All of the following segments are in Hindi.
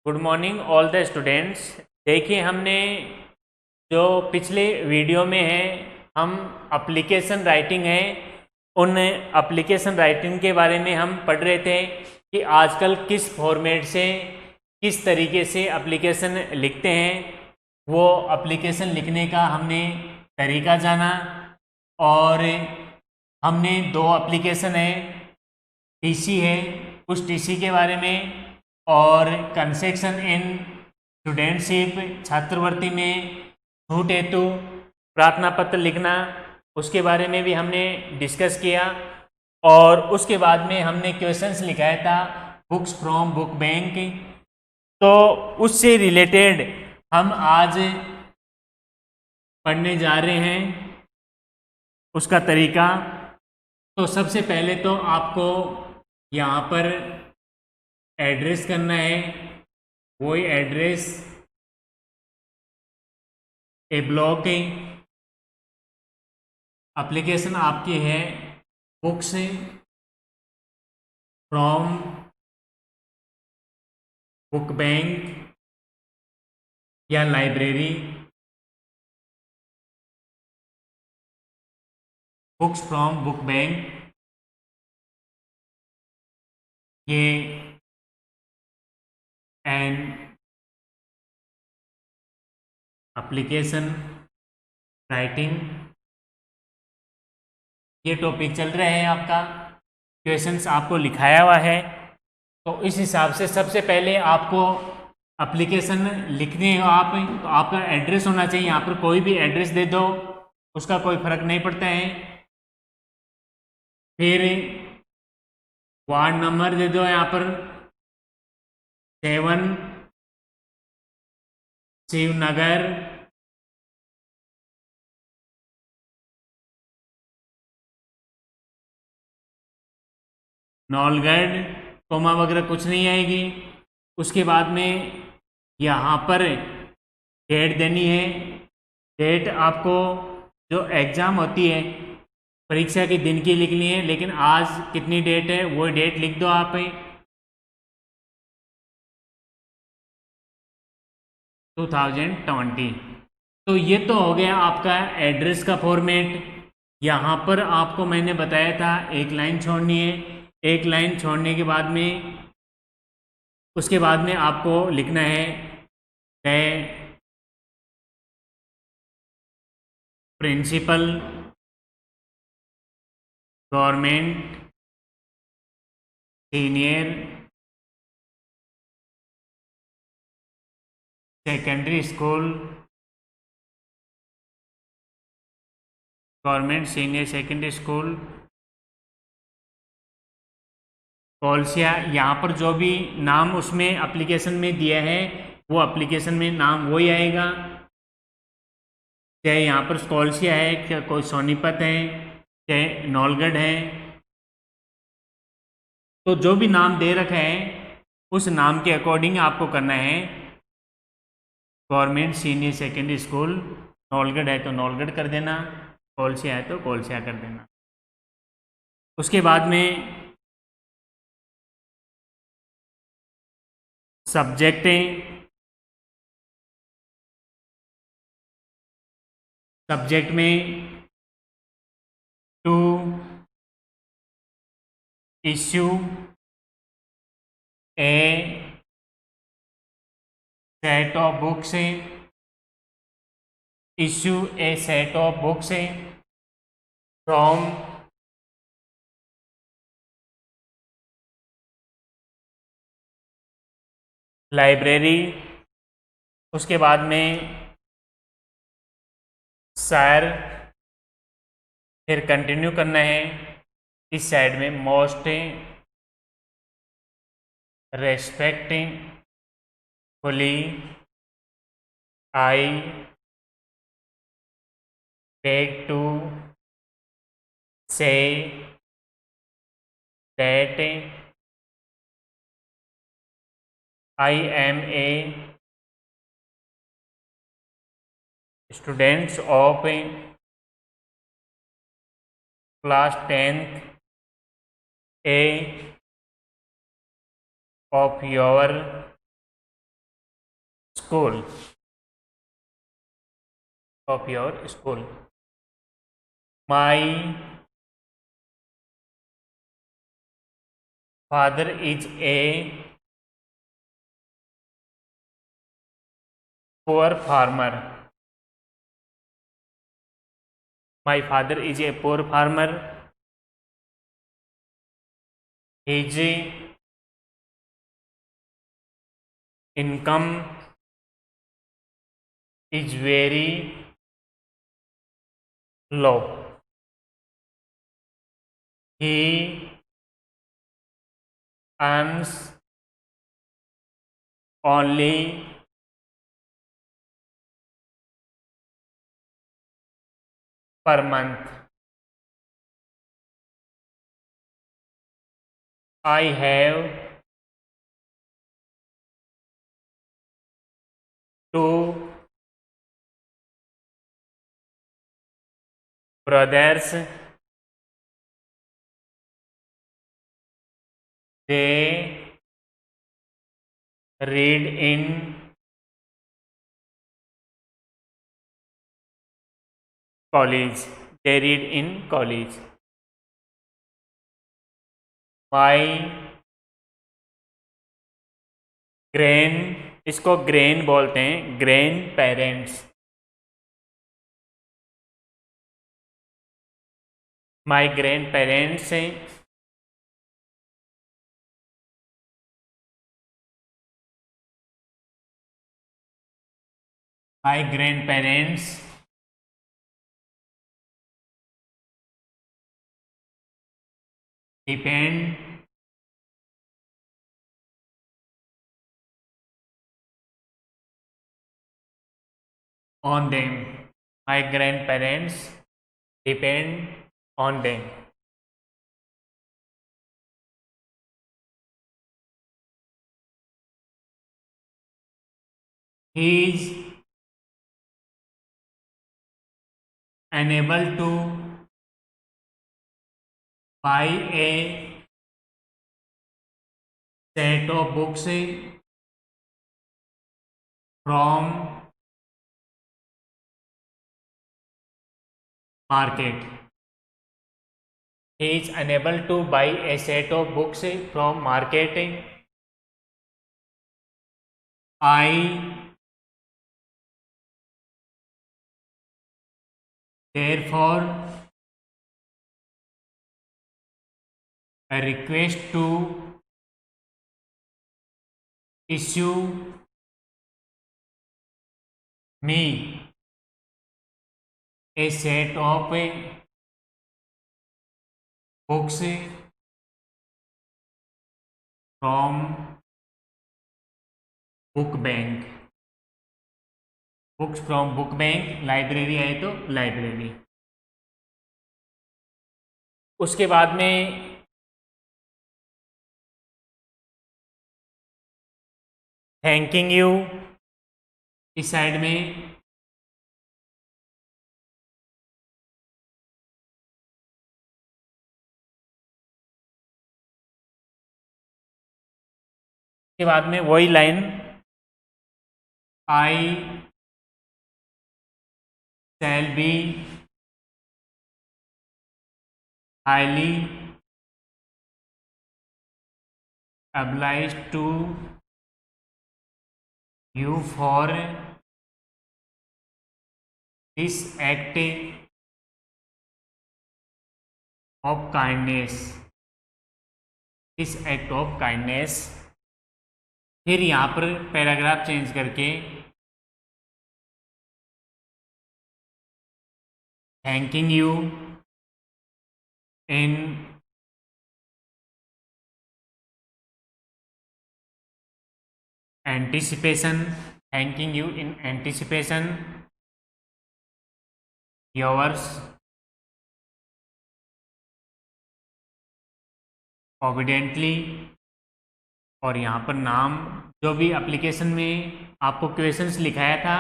Good morning all the students. देखिए, हमने जो पिछले वीडियो में है हम एप्लीकेशन राइटिंग है, उन एप्लीकेशन राइटिंग के बारे में हम पढ़ रहे थे कि आजकल किस फॉर्मेट से किस तरीके से एप्लीकेशन लिखते हैं। वो एप्लीकेशन लिखने का हमने तरीका जाना और हमने दो एप्लीकेशन है, टीसी है, उस टीसी के बारे में, और कंसेक्शन इन स्टूडेंटशिप छात्रवृत्ति में छूट हेतु प्रार्थना पत्र लिखना, उसके बारे में भी हमने डिस्कस किया। और उसके बाद में हमने क्वेश्चंस लिखाया था बुक्स फ्रॉम बुक बैंक। तो उससे रिलेटेड हम आज पढ़ने जा रहे हैं उसका तरीका। तो सबसे पहले तो आपको यहाँ पर एड्रेस करना है, वही एड्रेस ए ब्लॉक एप्लीकेशन आपकी है बुक्स फ्रॉम बुक बैंक या library. Books from book bank ये एन एप्लीकेशन राइटिंग, ये टॉपिक चल रहा है आपका, क्वेश्चंस आपको लिखाया हुआ है। तो इस हिसाब से सबसे पहले आपको एप्लीकेशन लिखने हो आप, तो आपका एड्रेस होना चाहिए। यहाँ पर कोई भी एड्रेस दे दो, उसका कोई फर्क नहीं पड़ता है। फिर वार्ड नंबर दे दो, यहाँ पर 7 शिवनगर, नौलगढ़, कोमा वगैरह कुछ नहीं आएगी। उसके बाद में यहाँ पर डेट देनी है। डेट आपको जो एग्ज़ाम होती है परीक्षा के दिन की लिखनी है, लेकिन आज कितनी डेट है वो डेट लिख दो आप 2020। तो ये तो हो गया आपका एड्रेस का फॉर्मेट। यहाँ पर आपको मैंने बताया था एक लाइन छोड़नी है, एक लाइन छोड़ने के बाद में उसके बाद में आपको लिखना है principal government senior secondary school, government senior secondary school Kolsiya. यहाँ पर जो भी नाम उसमें एप्लीकेशन में दिया है वो एप्लीकेशन में नाम वही आएगा, चाहे यहाँ पर कोलसिया है, चाहे कोई सोनीपत है, चाहे नौलगढ़ है। तो जो भी नाम दे रखा है उस नाम के अकॉर्डिंग आपको करना है। Government senior secondary school, Naulgarh है तो नौलगढ़ कर देना, कोलसिया है तो कोलसिया कर देना। उसके बाद में सब्जेक्ट है, सब्जेक्ट में to issue a set of books, issue a set of books from library. उसके बाद में शायर, फिर कंटिन्यू करना है इस साइड में most respectfully I beg to say that I am a student of class 10th A of your school, of your school. My father is a poor farmer. My father is a poor farmer. His income is very low. He earns only per month. I have two brothers. They read in college. They read in college. My इसको ग्रैंड बोलते हैं, grand parents. My grand parents My grandparents depend on them. My grandparents depend on them. He is unable to buy a set of books from market. He is unable to buy a set of books from market. I therefore a request to issue me a set of books from book bank. Books from book bank. Library है तो लाइब्रेरी. उसके बाद में थैंकिंग यू इस साइड में के बाद में वही line I shall be highly obliged to you for this act of kindness. This act of kindness. फिर यहाँ पर पैराग्राफ चेंज करके thanking you in anticipation. Thanking you in anticipation. Yours obediently. और यहाँ पर नाम जो भी एप्लीकेशन में आपको क्वेश्चंस लिखाया था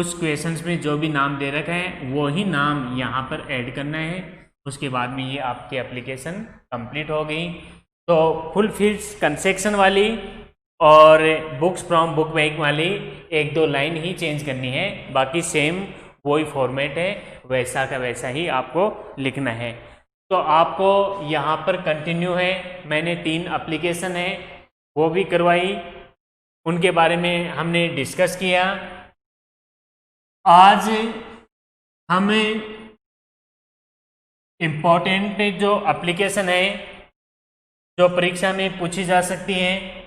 उस क्वेश्चंस में जो भी नाम दे रखा है वो ही नाम यहाँ पर ऐड करना है. उसके बाद में ये आपकी एप्लीकेशन कंप्लीट हो गई. तो फुल फील्ड कंसेक्शन वाली और बुक्स फ्रॉम बुक बैग वाली एक दो लाइन ही चेंज करनी है, बाकी सेम वही फॉर्मेट है, वैसा का वैसा ही आपको लिखना है। तो आपको यहाँ पर कंटिन्यू है, मैंने 3 एप्लीकेशन है वो भी करवाई, उनके बारे में हमने डिस्कस किया। आज हम इम्पोर्टेंट जो एप्लीकेशन है जो परीक्षा में पूछी जा सकती हैं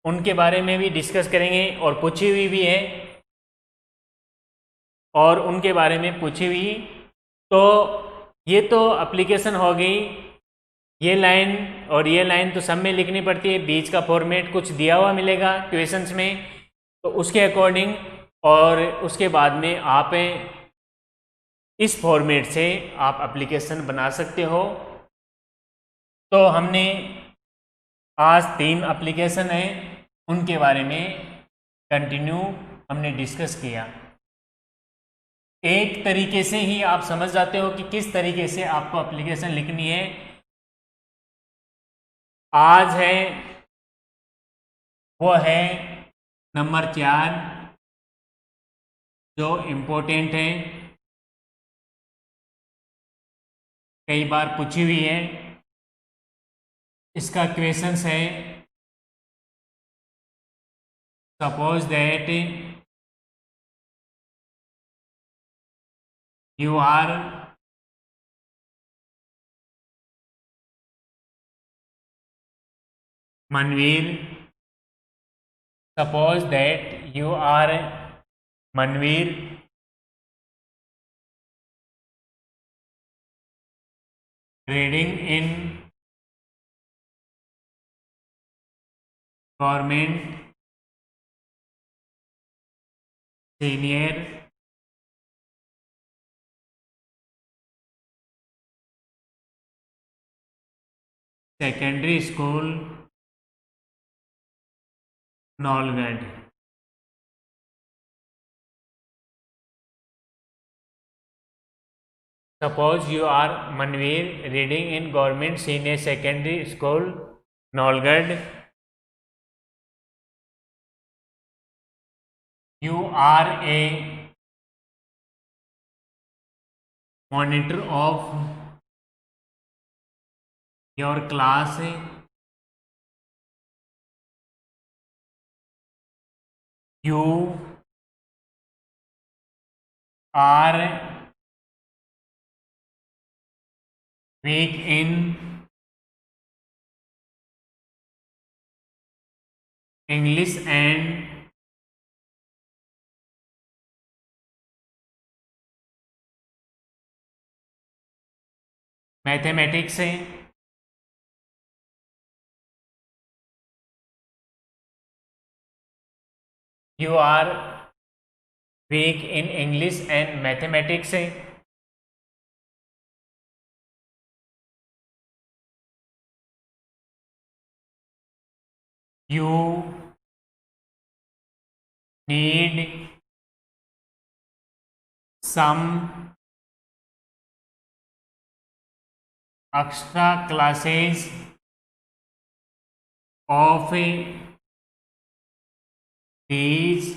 उनके बारे में भी डिस्कस करेंगे, और पूछी हुई भी है और उनके बारे में पूछी हुई। तो ये तो एप्लीकेशन हो गई, ये लाइन और ये लाइन तो सब में लिखनी पड़ती है, बीच का फॉर्मेट कुछ दिया हुआ मिलेगा क्वेश्चंस में, तो उसके अकॉर्डिंग, और उसके बाद में आप इस फॉर्मेट से आप एप्लीकेशन बना सकते हो। तो हमने आज 3 एप्लीकेशन हैं उनके बारे में कंटिन्यू हमने डिस्कस किया। एक तरीके से ही आप समझ जाते हो कि किस तरीके से आपको एप्लीकेशन लिखनी है। आज है वो है नंबर 4 जो इम्पोर्टेंट है, कई बार पूछी हुई है। इसका क्वेश्चंस है, suppose that you are Manveer, suppose that you are Manveer reading in government senior secondary school Nolgad। Suppose you are Manveer reading in government senior secondary school Nolgad। You are a monitor of your class। You are weak in English and mathematics। You are weak in English and mathematics। You need some extra classes of these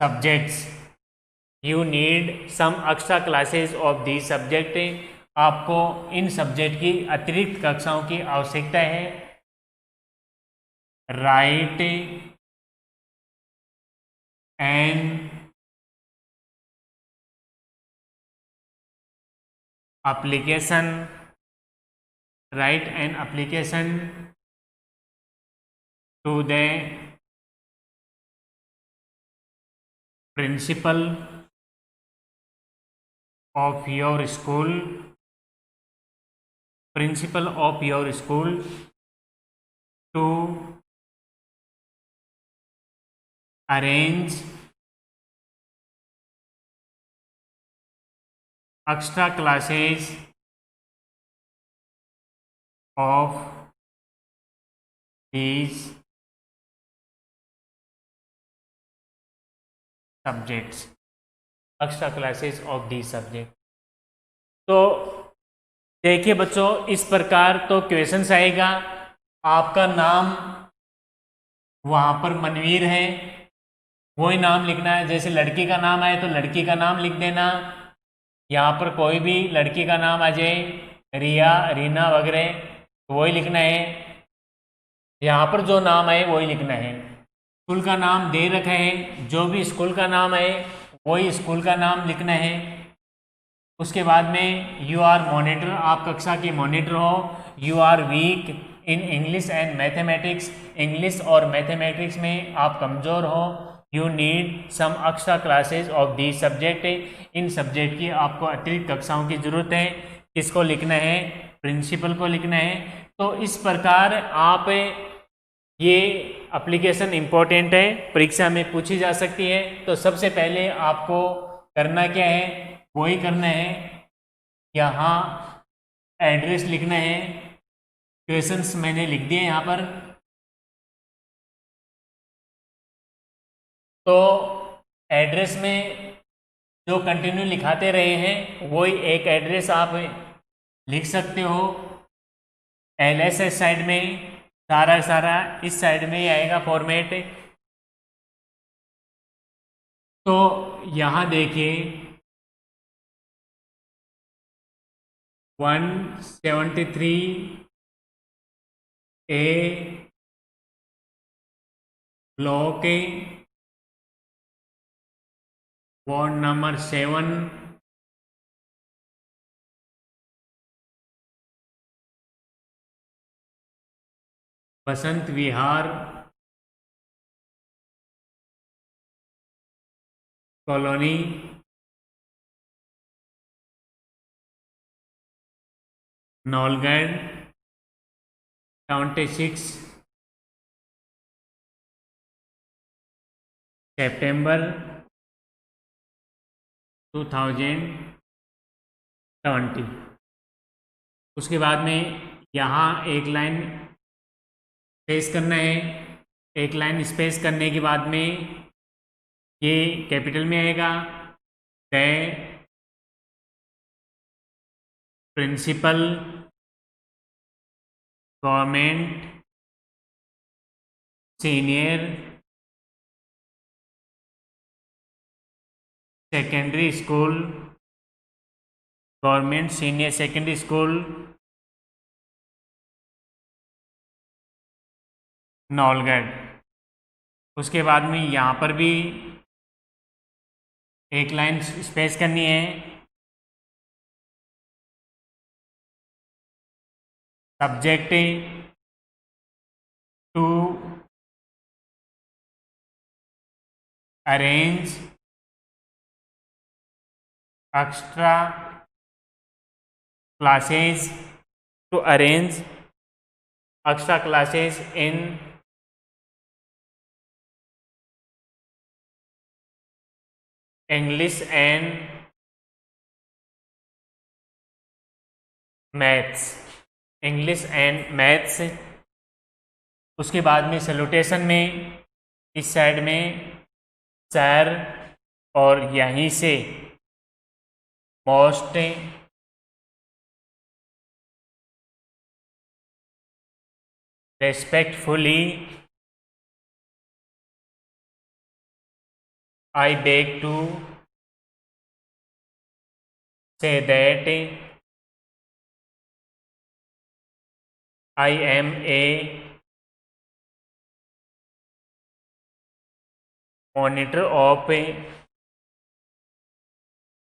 subjects। You need some extra classes of these subject। आपको इन सब्जेक्ट की अतिरिक्त कक्षाओं की आवश्यकता है। Write an application, write an application to the principal of your school, principal of your school to arrange extra classes of these subjects। Extra classes of the subject. तो देखिए बच्चों, इस प्रकार तो क्वेश्चंस आएगा, आपका नाम वहाँ पर मनवीर है, वही नाम लिखना है। जैसे लड़की का नाम आए तो लड़की का नाम लिख देना। यहाँ पर कोई भी लड़की का नाम आ जाए, रिया, रीना वगैरह, तो वही लिखना है। यहाँ पर जो नाम आए वही लिखना है। स्कूल का नाम दे रखा है, जो भी स्कूल का नाम आए वही स्कूल का नाम लिखना है। उसके बाद में यू आर मॉनिटर, आप कक्षा की मॉनिटर हो। You are weak in English and mathematics, English और मैथमेटिक्स में आप कमज़ोर हो। You need some extra classes of the subject, इन सब्जेक्ट की आपको अतिरिक्त कक्षाओं की ज़रूरत है। किसको लिखना है? प्रिंसिपल को लिखना है। तो इस प्रकार आप ये एप्लीकेशन इम्पोर्टेंट है, परीक्षा में पूछी जा सकती है। तो सबसे पहले आपको करना क्या है? वही करना है, यहाँ एड्रेस लिखना है। क्वेश्चंस मैंने लिख दिए यहाँ पर। तो एड्रेस में जो कंटिन्यू लिखाते रहे हैं वही एक एड्रेस आप लिख सकते हो। एलएसएस साइड में सारा इस साइड में ही आएगा फॉर्मेट। तो यहाँ देखिए 173 ए block, ward number 7, Basant Vihar colony, Naulgarh 26 सितंबर 2020। उसके बाद में यहाँ एक लाइन स्पेस करना है। एक लाइन स्पेस करने के बाद में ये कैपिटल में आएगा, the principal government senior secondary school, government senior secondary school Naulgarh. उसके बाद में यहाँ पर भी एक लाइन स्पेस करनी है। Subject to arrange extra classes, to arrange extra classes in English and maths, English and maths. उसके बाद में सैल्यूटेशन में इस साइड में सर, और यहीं से most respectfully I beg to say that I am a monitor of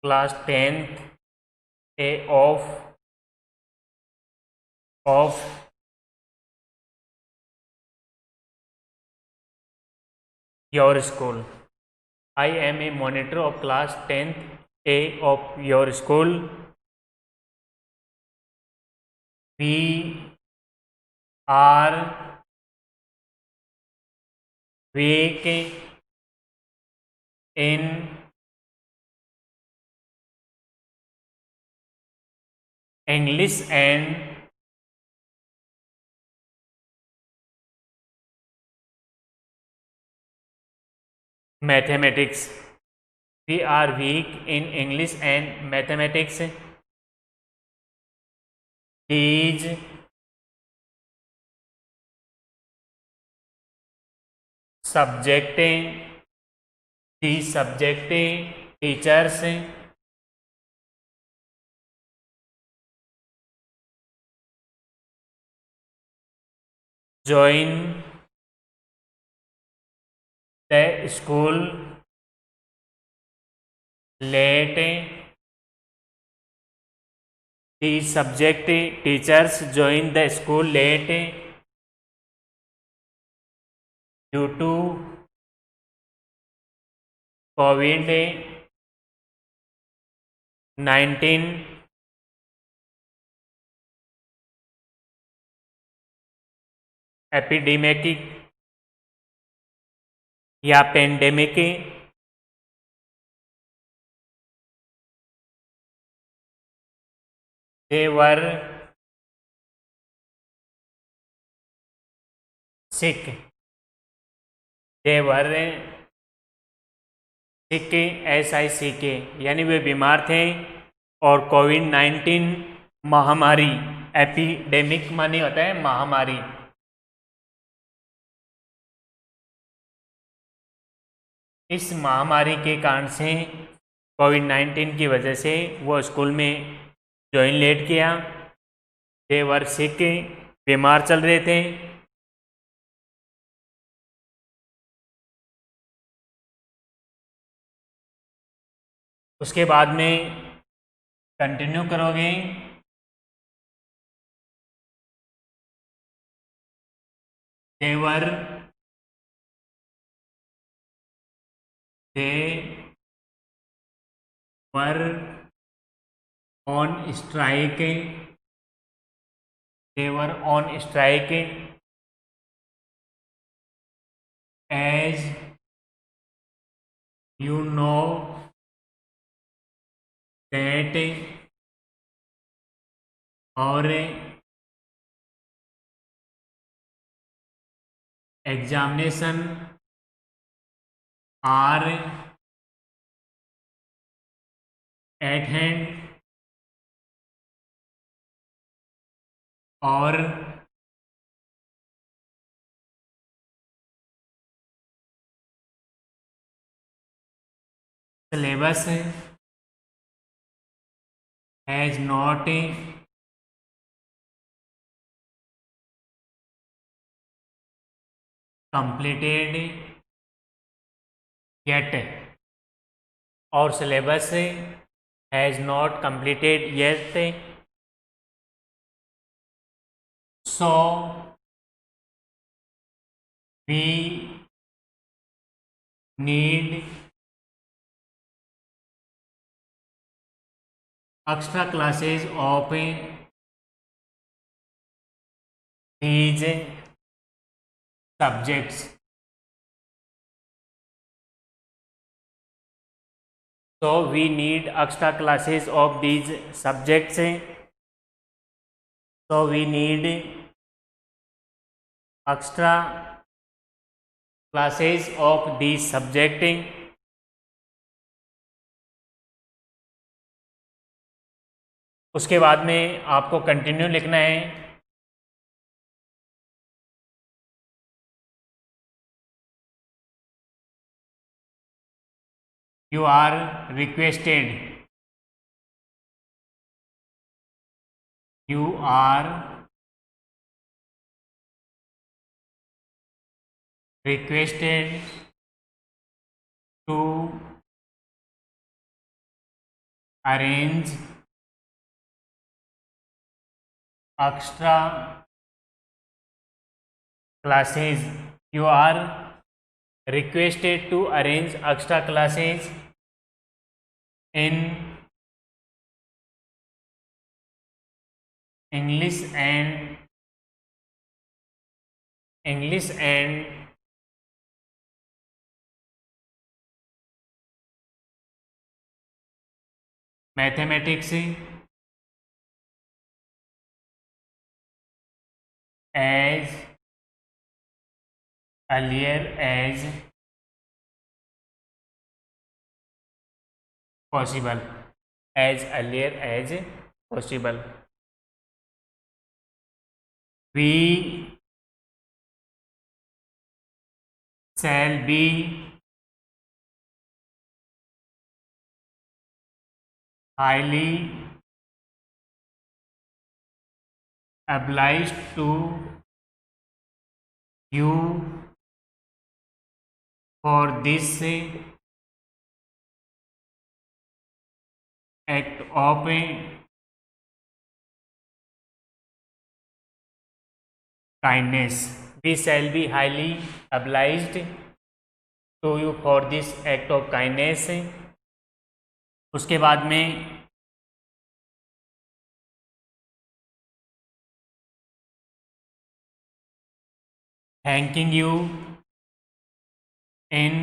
class 10th A of your school. I am a monitor of class 10th A of your school. We are weak in English and mathematics. We are weak in English and mathematics. These सब्जेक्टें, दी सब्जेक्टें टीचर्स, join the school late, the subject teachers join the school late due to COVID-19 epidemic या pandemic. They were sick, they were sick, SICK, यानी वे बीमार थे और कोविड-19 महामारी, एपिडेमिक माने होता है महामारी, इस महामारी के कारण से कोविड-19 की वजह से वो स्कूल में ज्वाइन लेट किया। दे वर सिक, बीमार चल रहे थे। उसके बाद में कंटिन्यू करोगे। They were on strike, they were on strike as you know that और एग्जामिनेशन आर एट हैंड, और syllabus has not completed yet, और syllabus has not completed yet, so we need extra classes of these subjects, so we need extra classes of these subjects, so we need extra classes of these subject। उसके बाद में आपको कंटिन्यू लिखना है। You are requested, you are requested to arrange extra classes, you are requested to arrange extra classes in English and mathematics as earlier as possible, as earlier as possible। We shall be highly obliged to you for this act of kindness. We shall be highly obliged to you for this act of kindness. उसके बाद में thanking you in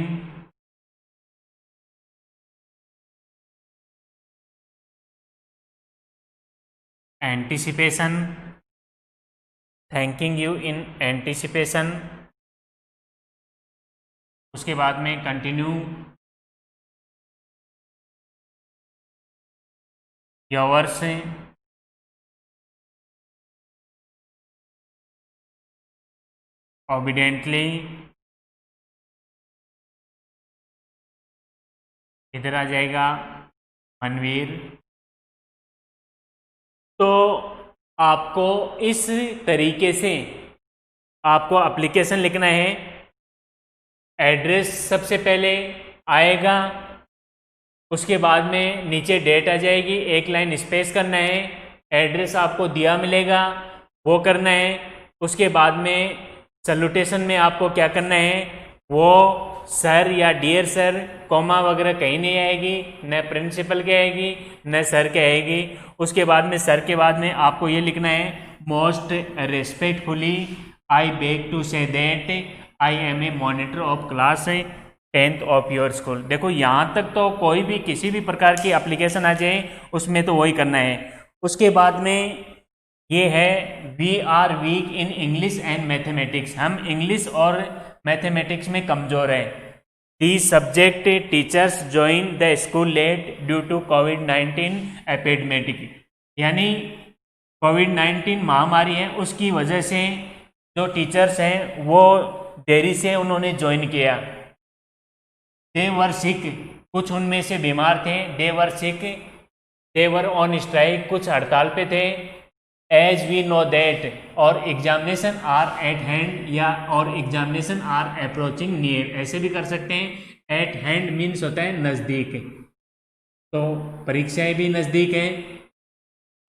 anticipation, thanking you in anticipation. उसके बाद में कंटिन्यू योर्स obediently, इधर आ जाएगा मनवीर। तो आपको इस तरीके से आपको एप्लीकेशन लिखना है। एड्रेस सबसे पहले आएगा, उसके बाद में नीचे डेट आ जाएगी, एक लाइन स्पेस करना है, एड्रेस आपको दिया मिलेगा वो करना है। उसके बाद में सैल्यूटेशन में आपको क्या करना है, वो सर या डियर सर कॉमा वगैरह कहीं नहीं आएगी, न प्रिंसिपल के आएगी न सर के आएगी। उसके बाद में सर के बाद में आपको ये लिखना है most respectfully I beg to say that I am a monitor of class 10th of your school. देखो यहाँ तक तो कोई भी किसी भी प्रकार की एप्लीकेशन आ जाए उसमें तो वही करना है। उसके बाद में ये है we are weak in English and mathematics, हम इंग्लिश और मैथमेटिक्स में कमज़ोर हैं। The subject teachers join the school late due to कोविड-19 एपिडेमिक, यानी कोविड-19 महामारी है उसकी वजह से जो टीचर्स हैं वो देरी से उन्होंने ज्वाइन किया। दे वर सिक, कुछ उनमें से बीमार थे, दे वर सिक, दे वर ऑन स्ट्राइक, कुछ हड़ताल पे थे। एज वी नो दैट, और एग्जामिनेशन आर एट हैंड, या और एग्जामिनेशन आर अप्रोचिंग नियर, ऐसे भी कर सकते हैं। एट हैंड मीन्स होता है नज़दीक, तो परीक्षाएं भी नज़दीक हैं।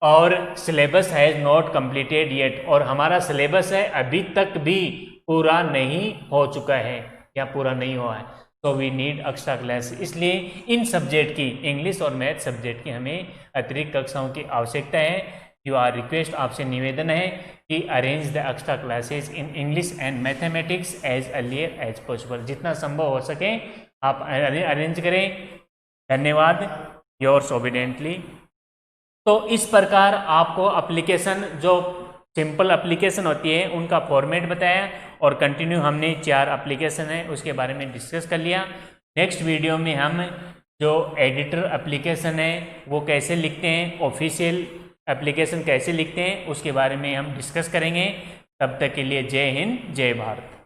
और syllabus has not completed yet, और हमारा सिलेबस है अभी तक भी पूरा नहीं हो चुका है या पूरा नहीं हुआ है। तो वी नीड एक्स्ट्रा क्लास, इसलिए इन सब्जेक्ट की, इंग्लिश और मैथ सब्जेक्ट की हमें अतिरिक्त कक्षाओं की आवश्यकता है। यू आर रिक्वेस्ट, आपसे निवेदन है कि arrange the extra classes in English and mathematics as earlier as possible, जितना संभव हो सके आप अरेंज करें। धन्यवाद। Yours obediently. तो इस प्रकार आपको एप्लीकेशन, जो सिंपल एप्लीकेशन होती है उनका फॉर्मेट बताया, और कंटिन्यू हमने 4 एप्लीकेशन है उसके बारे में डिस्कस कर लिया। नेक्स्ट वीडियो में हम जो एडिटर एप्लीकेशन है वो कैसे लिखते हैं, ऑफिशियल एप्लीकेशन कैसे लिखते हैं, उसके बारे में हम डिस्कस करेंगे। तब तक के लिए जय हिंद, जय भारत।